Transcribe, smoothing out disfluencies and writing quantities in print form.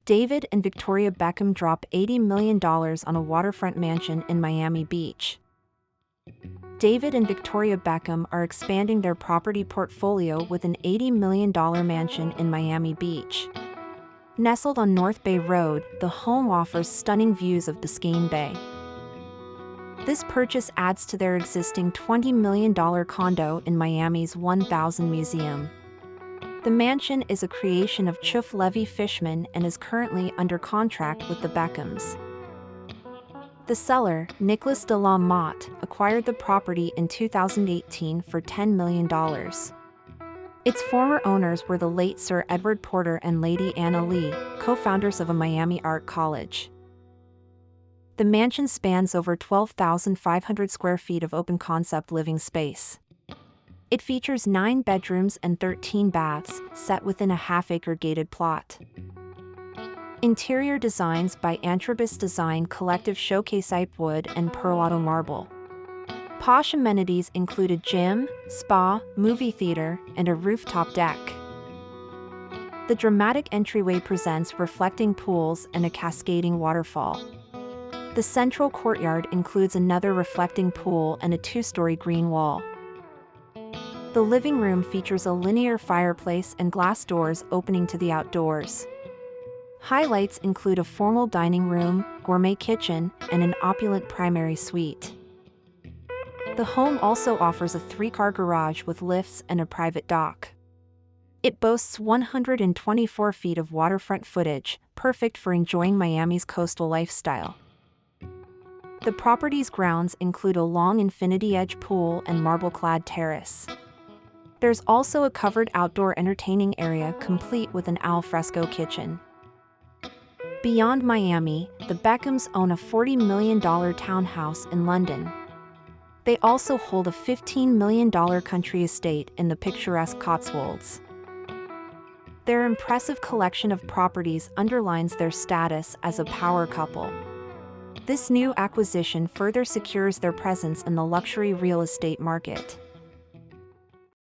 David and Victoria Beckham drop $80 million on a waterfront mansion in Miami Beach. David and Victoria Beckham are expanding their property portfolio with an $80 million mansion in Miami Beach. Nestled on North Bay Road, the home offers stunning views of Biscayne Bay. This purchase adds to their existing $20 million condo in Miami's 1000 Museum. The mansion is a creation of Chuff Levy-Fishman and is currently under contract with the Beckhams. The seller, Nicholas de la Motte, acquired the property in 2018 for $10 million. Its former owners were the late Sir Edward Porter and Lady Anna Lee, co-founders of a Miami art college. The mansion spans over 12,500 square feet of open-concept living space. It features 9 bedrooms and 13 baths, set within a half-acre gated plot. Interior designs by Antrobus Design Collective showcase wood and perlotto marble. Posh amenities include a gym, spa, movie theater, and a rooftop deck. The dramatic entryway presents reflecting pools and a cascading waterfall. The central courtyard includes another reflecting pool and a 2-story green wall. The living room features a linear fireplace and glass doors opening to the outdoors. Highlights include a formal dining room, gourmet kitchen, and an opulent primary suite. The home also offers a 3-car garage with lifts and a private dock. It boasts 124 feet of waterfront footage, perfect for enjoying Miami's coastal lifestyle. The property's grounds include a long infinity-edge pool and marble-clad terrace. There's also a covered outdoor entertaining area complete with an al fresco kitchen. Beyond Miami, the Beckhams own a $40 million townhouse in London. They also hold a $15 million country estate in the picturesque Cotswolds. Their impressive collection of properties underlines their status as a power couple. This new acquisition further secures their presence in the luxury real estate market.